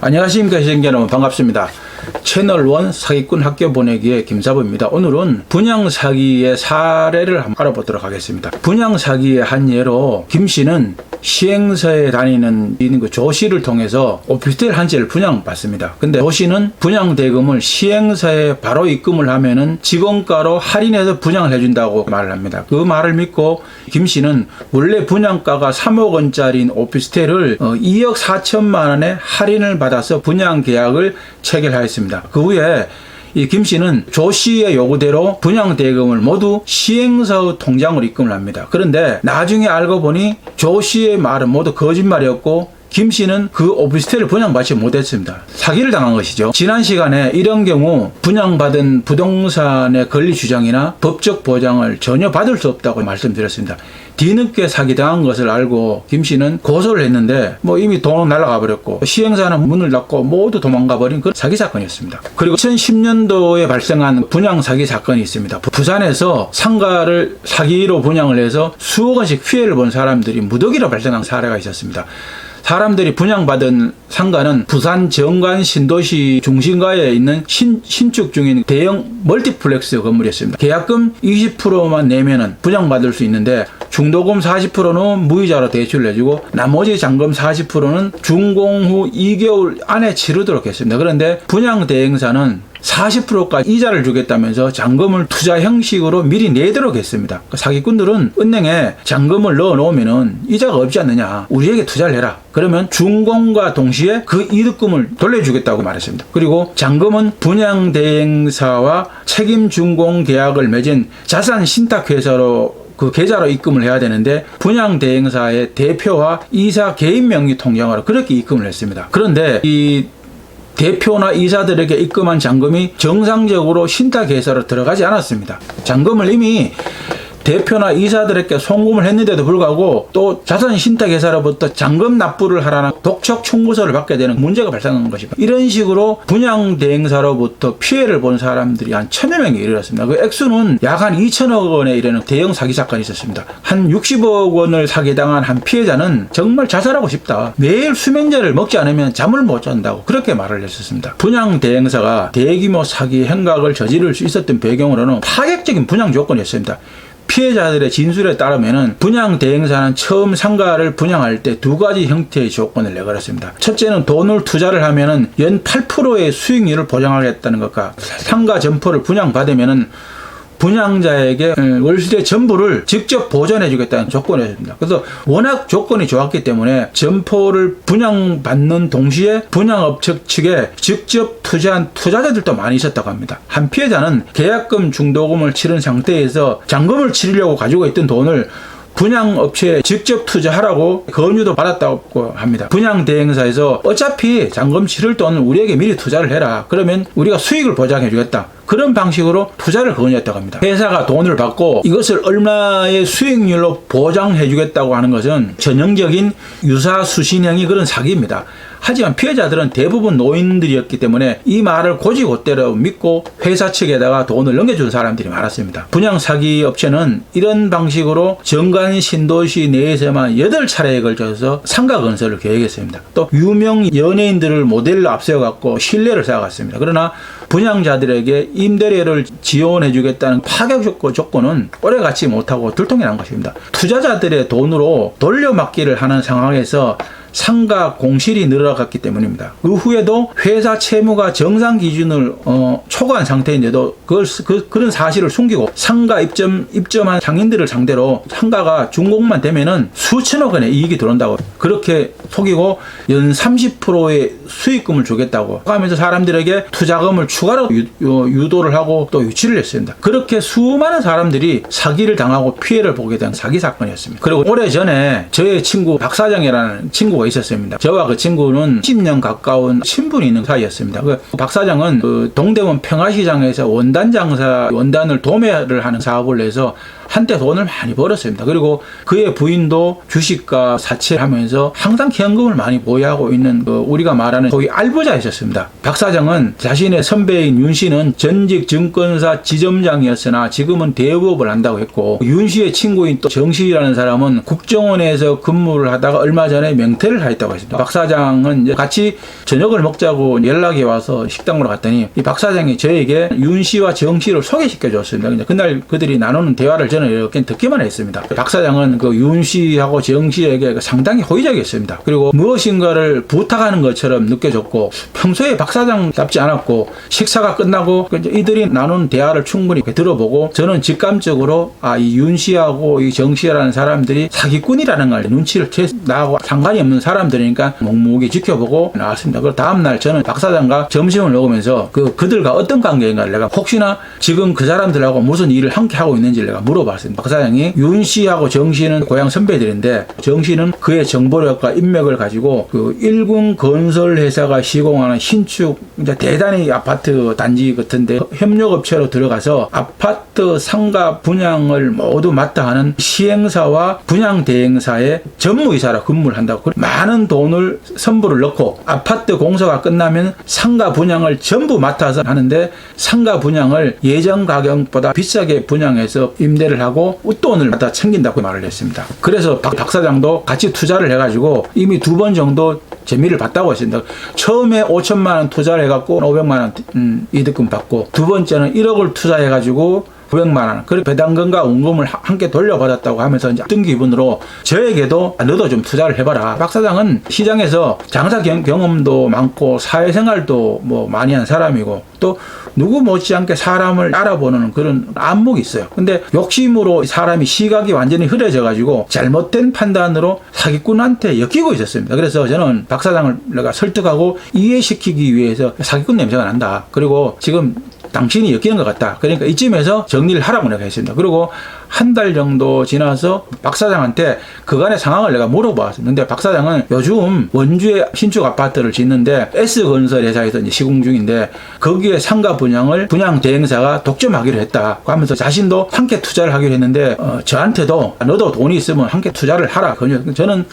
안녕하십니까 시청자 여러분, 반갑습니다. 채널1 사기꾼 학교 보내기의 김사부입니다. 오늘은 분양사기의 사례를 한번 알아보도록 하겠습니다. 분양사기의 한 예로 김씨는 시행사에 다니는 그 조씨를 통해서 오피스텔 한 채를 분양받습니다. 근데 조씨는 분양대금을 시행사에 바로 입금을 하면은 직원가로 할인해서 분양을 해준다고 말을 합니다. 그 말을 믿고 김씨는 원래 분양가가 3억 원짜리인 오피스텔을 2억 4천만 원에 할인을 받아서 분양 계약을 체결하였습니다. 그 후에 이 김씨는 조씨의 요구대로 분양대금을 모두 시행사의 통장으로 입금을 합니다. 그런데 나중에 알고 보니 조씨의 말은 모두 거짓말이었고 김씨는 그 오피스텔을 분양받지 못했습니다. 사기를 당한 것이죠. 지난 시간에 이런 경우 분양받은 부동산의 권리 주장이나 법적 보장을 전혀 받을 수 없다고 말씀드렸습니다. 뒤늦게 사기당한 것을 알고 김씨는 고소를 했는데 이미 돈은 날아가 버렸고 시행사는 문을 닫고 모두 도망가 버린 그런 사기 사건이었습니다. 그리고 2010년도에 발생한 분양 사기 사건이 있습니다. 부산에서 상가를 사기로 분양을 해서 수억 원씩 피해를 본 사람들이 무더기로 발생한 사례가 있었습니다. 사람들이 분양받은 상가는 부산 정관 신도시 중심가에 있는 신축 중인 대형 멀티플렉스 건물이었습니다. 계약금 20%만 내면은 분양받을 수 있는데 중도금 40%는 무이자로 대출을 해주고 나머지 잔금 40%는 준공 후 2개월 안에 치르도록 했습니다. 그런데 분양대행사는 40%까지 이자를 주겠다면서 잔금을 투자 형식으로 미리 내도록 했습니다. 사기꾼들은 은행에 잔금을 넣어 놓으면 이자가 없지 않느냐, 우리에게 투자를 해라, 그러면 준공과 동시에 그 이득금을 돌려주겠다고 말했습니다. 그리고 잔금은 분양대행사와 책임 준공 계약을 맺은 자산 신탁회사로 그 계좌로 입금을 해야 되는데 분양대행사의 대표와 이사 개인 명의 통장으로 그렇게 입금을 했습니다. 그런데 이 대표나 이사들에게 입금한 잔금이 정상적으로 신탁회사로 들어가지 않았습니다. 잔금을 이미 대표나 이사들에게 송금을 했는데도 불구하고 또 자산신탁회사로부터 잔금 납부를 하라는 독촉 청구서를 받게 되는 문제가 발생한 것입니다. 이런 식으로 분양대행사로부터 피해를 본 사람들이 한 1000여 명에 이르렀습니다. 그 액수는 약 한 2천억 원에 이르는 대형 사기 사건이 있었습니다. 한 60억 원을 사기당한 한 피해자는 정말 자살하고 싶다, 매일 수면제를 먹지 않으면 잠을 못 잔다고 그렇게 말을 했었습니다. 분양대행사가 대규모 사기 행각을 저지를 수 있었던 배경으로는 파격적인 분양 조건이었습니다. 피해자들의 진술에 따르면 분양대행사는 처음 상가를 분양할 때 두 가지 형태의 조건을 내걸었습니다. 첫째는 돈을 투자를 하면 연 8%의 수익률을 보장하겠다는 것과 상가 점포를 분양받으면 분양자에게 월세 전부를 직접 보전해 주겠다는 조건이었습니다. 그래서 워낙 조건이 좋았기 때문에 점포를 분양받는 동시에 분양업체 측에 직접 투자한 투자자들도 많이 있었다고 합니다. 한 피해자는 계약금 중도금을 치른 상태에서 잔금을 치르려고 가지고 있던 돈을 분양업체에 직접 투자하라고 권유도 받았다고 합니다. 분양대행사에서 어차피 잔금 치를 돈은 우리에게 미리 투자를 해라, 그러면 우리가 수익을 보장해 주겠다, 그런 방식으로 투자를 권유했다고 합니다. 회사가 돈을 받고 이것을 얼마의 수익률로 보장해 주겠다고 하는 것은 전형적인 유사수신형의 그런 사기입니다. 하지만 피해자들은 대부분 노인들이었기 때문에 이 말을 곧이곧대로 믿고 회사 측에다가 돈을 넘겨준 사람들이 많았습니다. 분양사기 업체는 이런 방식으로 정관 신도시 내에서만 8차례에 걸쳐서 상가 건설을 계획했습니다. 또 유명 연예인들을 모델로 앞세워갖고 신뢰를 쌓아갔습니다. 그러나 분양자들에게 임대료를 지원해 주겠다는 파격 조건은 오래가지 못하고 들통이 난 것입니다. 투자자들의 돈으로 돌려막기를 하는 상황에서 상가 공실이 늘어갔기 때문입니다. 그 후에도 회사 채무가 정상 기준을 초과한 상태인데도 그런 사실을 숨기고 상가 입점한 상인들을 상대로 상가가 준공만 되면은 수천억 원의 이익이 들어온다고 그렇게 속이고 연 30%의 수익금을 주겠다고 하면서 사람들에게 투자금을 추가로 유도를 하고 또 유치를 했습니다. 그렇게 수많은 사람들이 사기를 당하고 피해를 보게 된 사기 사건이었습니다. 그리고 오래전에 저의 친구 박사장이라는 친구가 있었습니다. 저와 그 친구는 10년 가까운 친분이 있는 사이였습니다. 박 사장은 동대문 평화시장에서 원단을 도매를 하는 사업을 해서 한때 돈을 많이 벌었습니다. 그리고 그의 부인도 주식과 사채를 하면서 항상 현금을 많이 보유하고 있는 우리가 말하는 소위 알부자였었습니다. 박 사장은 자신의 선배인 윤 씨는 전직 증권사 지점장이었으나 지금은 대부업을 한다고 했고, 윤 씨의 친구인 또 정 씨라는 사람은 국정원에서 근무를 하다가 얼마 전에 명퇴를 하였다고 했습니다. 박 사장은 이제 같이 저녁을 먹자고 연락이 와서 식당으로 갔더니 이 박 사장이 저에게 윤 씨와 정 씨를 소개시켜 줬습니다. 그날 그들이 나누는 대화를 저는 이렇게 듣기만 했습니다. 박 사장은 그 윤 씨하고 정 씨에게 상당히 호의적이었습니다. 그리고 무엇인가를 부탁하는 것처럼 느껴졌고, 평소에 박 사장답지 않았고, 식사가 끝나고 이들이 나눈 대화를 충분히 들어보고 저는 직감적으로 이 윤 씨하고 이 정 씨라는 사람들이 사기꾼이라는 걸 눈치를 채 나하고 상관이 없는 사람들이니까 묵묵히 지켜보고 나왔습니다. 그리고 다음날 저는 박 사장과 점심을 먹으면서 그들과 어떤 관계인가를 내가 혹시나 지금 그 사람들하고 무슨 일을 함께 하고 있는지 내가 물어봤습니다. 박 사장이 윤 씨하고 정 씨는 고향 선배들인데, 정 씨는 그의 정보력과 인맥을 가지고 일군 건설 회사가 시공하는 신축 이제 대단히 아파트 단지 같은데 협력업체로 들어가서 아파트 상가 분양을 모두 맡아 하는 시행사와 분양 대행사의 전무이사로 근무를 한다고, 많은 돈을 선불을 넣고 아파트 공사가 끝나면 상가 분양을 전부 맡아서 하는데, 상가 분양을 예정 가격보다 비싸게 분양해서 임대를 하고 웃돈을 갖다 챙긴다고 말을 했습니다. 그래서 박 사장도 같이 투자를 해가지고 이미 2번 정도 재미를 봤다고 했습니다. 처음에 5천만 원 투자를 해갖고 500만 원 이득금 받고, 두 번째는 1억을 투자해가지고 900만 원, 그리고 배당금과 원금을 함께 돌려받았다고 하면서 이제 어떤 기분으로 저에게도 너도 좀 투자를 해봐라. 박 사장은 시장에서 장사 경험도 많고 사회생활도 뭐 많이 한 사람이고, 또 누구 못지않게 사람을 알아보는 그런 안목이 있어요. 근데 욕심으로 사람이 시각이 완전히 흐려져가지고 잘못된 판단으로 사기꾼한테 엮이고 있었습니다. 그래서 저는 박 사장을 내가 설득하고 이해시키기 위해서 사기꾼 냄새가 난다, 그리고 지금 당신이 엮이는 것 같다, 그러니까 이쯤에서 정리를 하라고 내가 했습니다. 그리고 한 달 정도 지나서 박 사장한테 그간의 상황을 내가 물어보았습니다. 근데 박 사장은 요즘 원주에 신축 아파트를 짓는데 S건설 회사에서 이제 시공 중인데, 거기에 상가 분양을 분양 대행사가 독점하기로 했다 하면서 자신도 함께 투자를 하기로 했는데, 저한테도 너도 돈이 있으면 함께 투자를 하라. 저는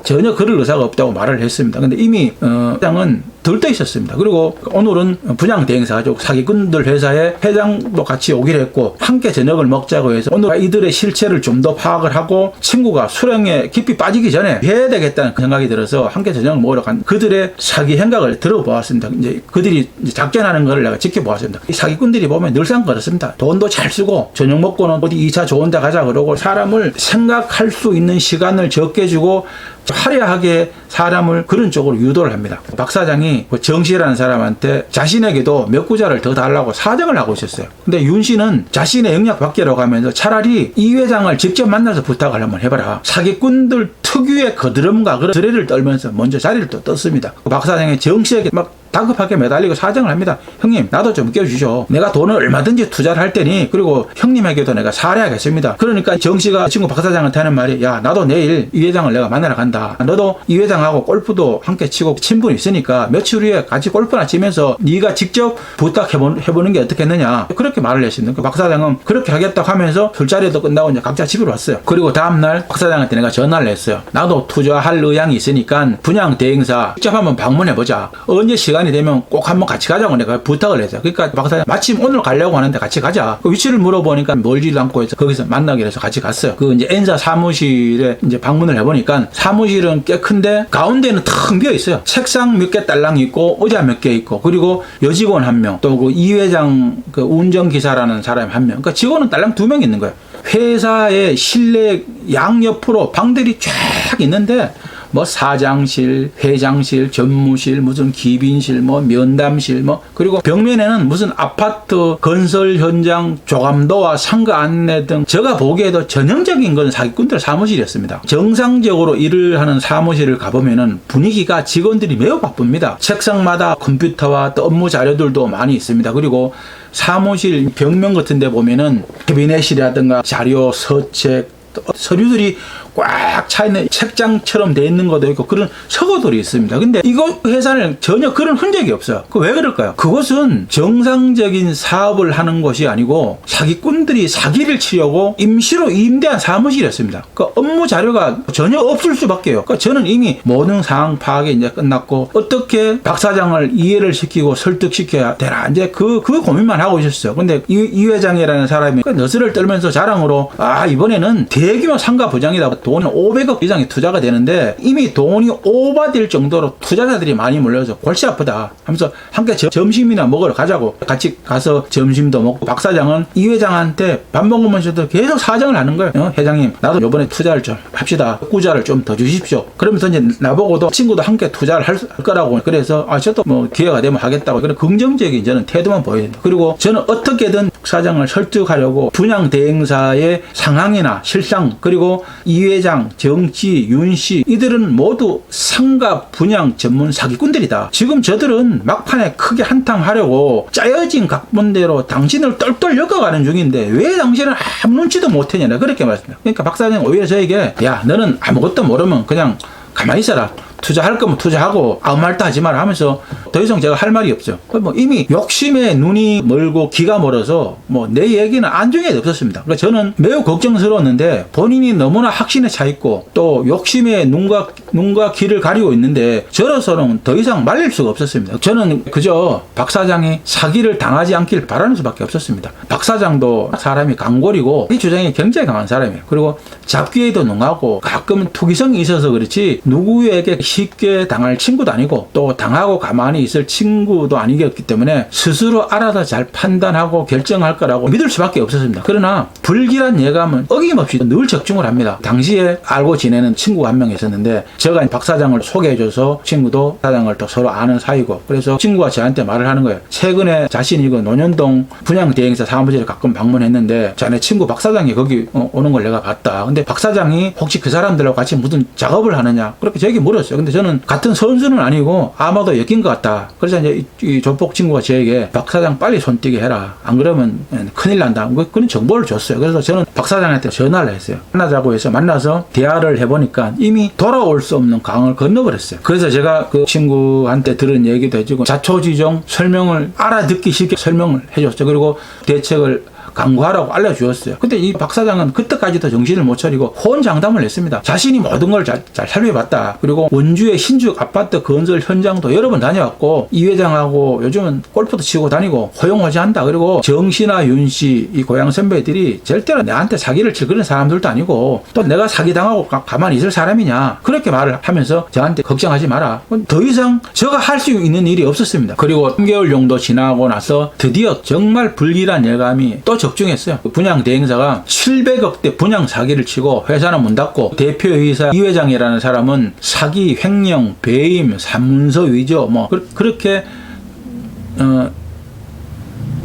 전혀 그럴 의사가 없다고 말을 했습니다. 근데 이미 사장은 들떠 있었습니다. 그리고 오늘은 분양 대행사죠. 사기꾼들 회사의 회장도 같이 오기로 했고, 함께 저녁을 먹자고 해서 오늘 이들의 실체를 좀 더 파악을 하고 친구가 수렁에 깊이 빠지기 전에 해야 되겠다는 생각이 들어서 함께 저녁을 먹으러 간 그들의 사기 행각을 들어보았습니다. 이제 그들이 작전하는 것을 내가 지켜보았습니다. 이 사기꾼들이 보면 늘상 그렇습니다. 돈도 잘 쓰고 저녁 먹고는 어디 2차 좋은 데 가자 그러고, 사람을 생각할 수 있는 시간을 적게 주고 화려하게 사람을 그런 쪽으로 유도를 합니다. 박 사장이 정 씨라는 사람한테 자신에게도 몇 구자를 더 달라고 사정을 하고 있었어요. 근데 윤 씨는 자신의 영역 밖으로 가면서 차라리 이 회장을 직접 만나서 부탁을 한번 해봐라. 사기꾼들 특유의 거드름과 그런 드레를 떨면서 먼저 자리를 또 떴습니다. 박 사장이 정 씨에게 막 다급하게 매달리고 사정을 합니다. 형님, 나도 좀 껴주시오. 내가 돈을 얼마든지 투자를 할 테니, 그리고 형님에게도 내가 살해하겠습니다. 그러니까 정 씨가 친구 박 사장한테 하는 말이, 야, 나도 내일 이 회장을 내가 만나러 간다. 너도 이 회장하고 골프도 함께 치고 친분이 있으니까 며칠 후에 같이 골프나 치면서 네가 직접 부탁해보는 게 어떻겠느냐. 그렇게 말을 했습니다. 박 사장은 그렇게 하겠다고 하면서 술자리도 끝나고 이제 각자 집으로 왔어요. 그리고 다음날 박 사장한테 내가 전화를 했어요. 나도 투자할 의향이 있으니까 분양 대행사 직접 한번 방문해보자. 언제 시간이 되면 꼭 한번 같이 가자고 내가 부탁을 했어요. 그러니까 박 사장 마침 오늘 가려고 하는데 같이 가자. 그 위치를 물어보니까 멀지도 않고 해서 거기서 만나기로 해서 같이 갔어요. 그 이제 N사 사무실에 이제 방문을 해보니까 사무실은 꽤 큰데 가운데는 텅 비어 있어요. 책상 몇 개 딸랑 있고 의자 몇 개 있고, 그리고 여직원 한 명, 또 그 이 회장 그 운전기사라는 사람 한 명, 그러니까 직원은 딸랑 2명 있는 거예요. 회사의 실내 양옆으로 방들이 쫙 있는데 뭐 사장실, 회장실, 전무실, 무슨 기빈실, 뭐 면담실, 뭐 그리고 벽면에는 무슨 아파트 건설 현장 조감도와 상가 안내 등 제가 보기에도 전형적인 건 사기꾼들 사무실이었습니다. 정상적으로 일을 하는 사무실을 가보면은 분위기가 직원들이 매우 바쁩니다. 책상마다 컴퓨터와 또 업무 자료들도 많이 있습니다. 그리고 사무실 벽면 같은 데 보면은 캐비넷이라든가 자료, 서책, 서류들이 꽉 차있는 책장처럼 돼 있는 것도 있고 그런 서고들이 있습니다. 근데 이거 회사는 전혀 그런 흔적이 없어요. 왜 그럴까요? 그것은 정상적인 사업을 하는 것이 아니고 사기꾼들이 사기를 치려고 임시로 임대한 사무실이었습니다. 그 업무 자료가 전혀 없을 수밖에요. 그러니까 저는 이미 모든 상황 파악이 이제 끝났고 어떻게 박 사장을 이해를 시키고 설득시켜야 되나 이제 그 고민만 하고 있었어요. 근데 이 회장이라는 사람이 너스를 떨면서 자랑으로 이번에는 대규모 상가 부장이다. 돈이 500억 이상이 투자가 되는데 이미 돈이 오버될 정도로 투자자들이 많이 몰려서 골치 아프다 하면서 함께 점심이나 먹으러 가자고 같이 가서 점심도 먹고 박 사장은 이 회장한테 밥 먹으면서도 계속 사정을 하는 거예요. 회장님 나도 이번에 투자를 좀 합시다. 구자를 좀 더 주십시오. 그러면서 이제 나보고도 친구도 함께 투자를 할 거라고 그래서 저도 뭐 기회가 되면 하겠다고 그런 긍정적인 저는 태도만 보여야 된다. 그리고 저는 어떻게든 사장을 설득하려고 분양 대행사의 상황이나 실상 그리고 이 회장, 정치, 윤씨 이들은 모두 상가 분양 전문 사기꾼들이다. 지금 저들은 막판에 크게 한탕하려고 짜여진 각본대로 당신을 똘똘 엮어가는 중인데 왜 당신은 아무 눈치도 못했냐 그렇게 말했습니다. 그러니까 박 사장은 오히려 저에게 야 너는 아무것도 모르면 그냥 가만히 있어라. 투자할 거면 투자하고 아무 말도 하지 마라 하면서 더 이상 제가 할 말이 없죠. 뭐 이미 욕심에 눈이 멀고 귀가 멀어서 뭐 내 얘기는 안중에 없었습니다. 그러니까 저는 매우 걱정스러웠는데 본인이 너무나 확신에 차 있고 또 욕심에 눈과 귀를 가리고 있는데 저로서는 더 이상 말릴 수가 없었습니다. 저는 그저 박 사장이 사기를 당하지 않길 바라는 수밖에 없었습니다. 박 사장도 사람이 강골이고 이 주장이 굉장히 강한 사람이에요. 그리고 잡기에도 능하고 가끔은 투기성이 있어서 그렇지 누구에게 쉽게 당할 친구도 아니고 또 당하고 가만히 있을 친구도 아니었기 때문에 스스로 알아서 잘 판단하고 결정할 거라고 믿을 수밖에 없었습니다. 그러나 불길한 예감은 어김없이 늘 적중을 합니다. 당시에 알고 지내는 친구가 한 명 있었는데 제가 박 사장을 소개해줘서 친구도 사장을 또 서로 아는 사이고 그래서 친구가 저한테 말을 하는 거예요. 최근에 자신이 그 논현동 분양 대행사 사무실에 가끔 방문했는데 자네 친구 박 사장이 거기 오는 걸 내가 봤다. 근데 박 사장이 혹시 그 사람들하고 같이 무슨 작업을 하느냐 그렇게 저에게 물었어요. 근데 저는 같은 선수는 아니고 아마도 엮인 것 같다. 그래서 이제 이 조폭 친구가 저에게 박 사장 빨리 손띄게 해라. 안 그러면 큰일 난다. 그런 정보를 줬어요. 그래서 저는 박 사장한테 전화를 했어요. 만나자고 해서 만나서 대화를 해보니까 이미 돌아올 수 없는 강을 건너버렸어요. 그래서 제가 그 친구한테 들은 얘기도 해주고 자초지종 설명을 알아듣기 쉽게 설명을 해줬죠. 그리고 대책을 강구하라고 알려주었어요. 근데 이 박 사장은 그때까지도 정신을 못 차리고 호언장담을 했습니다. 자신이 모든 걸 잘 살펴봤다. 그리고 원주의 신축 아파트 건설 현장도 여러 번 다녀왔고 이 회장하고 요즘은 골프도 치고 다니고 호용호재한다. 그리고 정씨나 윤씨 이 고향 선배들이 절대로 내한테 사기를 칠 그런 사람들도 아니고 또 내가 사기당하고 가만히 있을 사람이냐 그렇게 말을 하면서 저한테 걱정하지 마라. 더 이상 제가 할 수 있는 일이 없었습니다. 그리고 3개월 정도 지나고 나서 드디어 정말 불길한 예감이 또 적중했어요. 분양 대행사가 700억대 분양 사기를 치고 회사는 문 닫고 대표이사 이 회장이라는 사람은 사기, 횡령, 배임, 산문서 위조 뭐 그렇게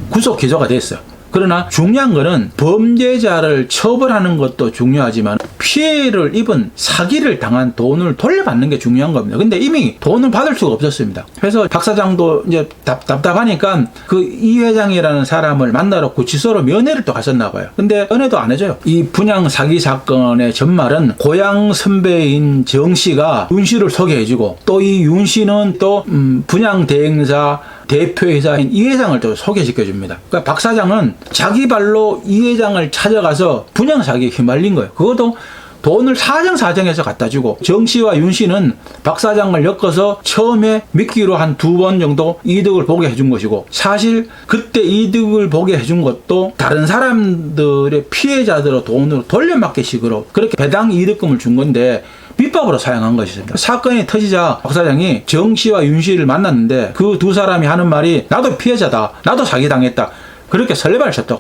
구속 기소가 됐어요. 그러나 중요한 것은 범죄자를 처벌하는 것도 중요하지만 피해를 입은 사기를 당한 돈을 돌려받는 게 중요한 겁니다. 근데 이미 돈을 받을 수가 없었습니다. 그래서 박 사장도 이제 답답하니까 그 이 회장이라는 사람을 만나러 구치소로 면회를 또 갔었나 봐요. 근데 면회도 안 해줘요. 이 분양 사기 사건의 전말은 고향 선배인 정 씨가 윤 씨를 소개해주고 또 이 윤 씨는 또 분양 대행사 대표이사인 이 회장을 또 소개시켜줍니다. 그러니까 박 사장은 자기 발로 이 회장을 찾아가서 분양 사기에 휘말린 거예요. 그것도 돈을 사정사정해서 갖다 주고 정 씨와 윤 씨는 박 사장을 엮어서 처음에 미끼로 한 2번 정도 이득을 보게 해준 것이고 사실 그때 이득을 보게 해준 것도 다른 사람들의 피해자들의 돈으로 돌려막기 식으로 그렇게 배당 이득금을 준 건데 비법으로 사용한 것이습니다. 사건이 터지자 박 사장이 정 씨와 윤 씨를 만났는데 그 두 사람이 하는 말이 나도 피해자다. 나도 사기당했다. 그렇게 설레발을 쳤다.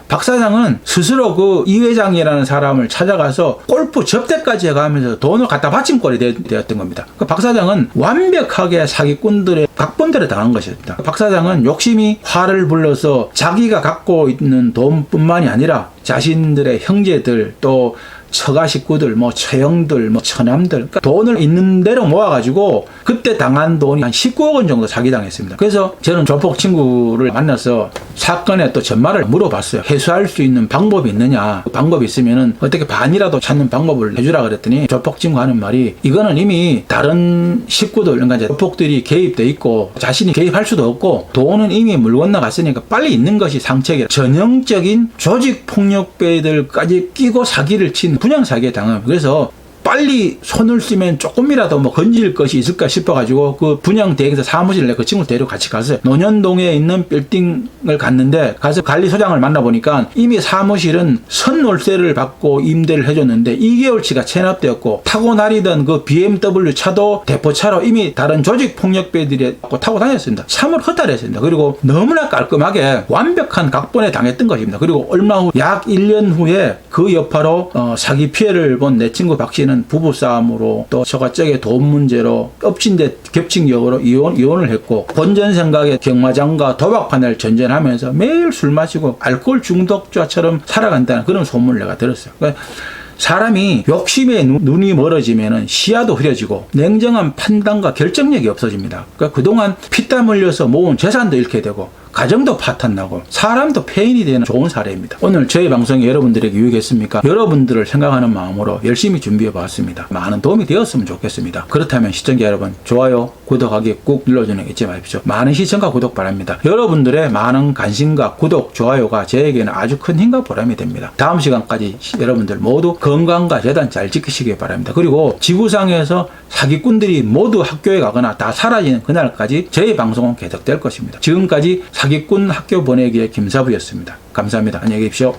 박 사장은 스스로 그 이 회장이라는 사람을 찾아가서 골프 접대까지 해가면서 돈을 갖다 바친 꼴이 되었던 겁니다. 박 사장은 완벽하게 사기꾼들의 각본대로 당한 것이었다. 박 사장은 욕심이 화를 불러서 자기가 갖고 있는 돈뿐만이 아니라 자신들의 형제들 또 처가 식구들, 뭐 처형들, 뭐 처남들, 그러니까 돈을 있는 대로 모아가지고 그때 당한 돈이 한 19억 원 정도 사기당했습니다. 그래서 저는 조폭 친구를 만나서 사건의 또 전말을 물어봤어요. 해소할 수 있는 방법이 있느냐, 그 방법이 있으면은 어떻게 반이라도 찾는 방법을 해주라 그랬더니 조폭 친구 하는 말이, 이거는 이미 다른 식구들, 그러니까 이제 조폭들이 개입돼 있고 자신이 개입할 수도 없고 돈은 이미 물 건너갔으니까 빨리 있는 것이 상책이라, 전형적인 조직 폭력배들까지 끼고 사기를 친 분양 사기에 당합니다. 그래서 빨리 손을 쓰면 조금이라도 뭐 건질 것이 있을까 싶어가지고 그 분양대행사 사무실에 그 친구를 데리고 같이 갔어요. 논현동에 있는 빌딩을 갔는데 가서 관리소장을 만나보니까 이미 사무실은 선월세를 받고 임대를 해줬는데 2개월치가 체납되었고 타고 다니던 그 BMW 차도 대포차로 이미 다른 조직 폭력배들이 타고 다녔습니다. 참을 허탈했습니다. 그리고 너무나 깔끔하게 완벽한 각본에 당했던 것입니다. 그리고 얼마 후, 약 1년 후에 그 여파로 사기 피해를 본 내 친구 박 씨는 부부싸움으로 또 처가적의 돈 문제로 엎친 데 겹친 격으로 이혼을 했고, 본전 생각에 경마장과 도박판을 전전하면서 매일 술 마시고 알코올 중독자처럼 살아간다는 그런 소문을 내가 들었어요. 그러니까 사람이 욕심에 눈이 멀어지면 시야도 흐려지고 냉정한 판단과 결정력이 없어집니다. 그러니까 그동안 피땀 흘려서 모은 재산도 잃게 되고 가정도 파탄나고 사람도 폐인이 되는 좋은 사례입니다. 오늘 저희 방송이 여러분들에게 유익했습니까? 여러분들을 생각하는 마음으로 열심히 준비해 봤습니다. 많은 도움이 되었으면 좋겠습니다. 그렇다면 시청자 여러분, 좋아요, 구독하기 꾹 눌러주는 거 잊지 마십시오. 많은 시청과 구독 바랍니다. 여러분들의 많은 관심과 구독, 좋아요가 저에게는 아주 큰 힘과 보람이 됩니다. 다음 시간까지 여러분들 모두 건강과 재단 잘 지키시기 바랍니다. 그리고 지구상에서 사기꾼들이 모두 학교에 가거나 다 사라지는 그날까지 저희 방송은 계속될 것입니다. 지금까지 사기꾼 학교 보내기의 김사부였습니다. 감사합니다. 안녕히 계십시오.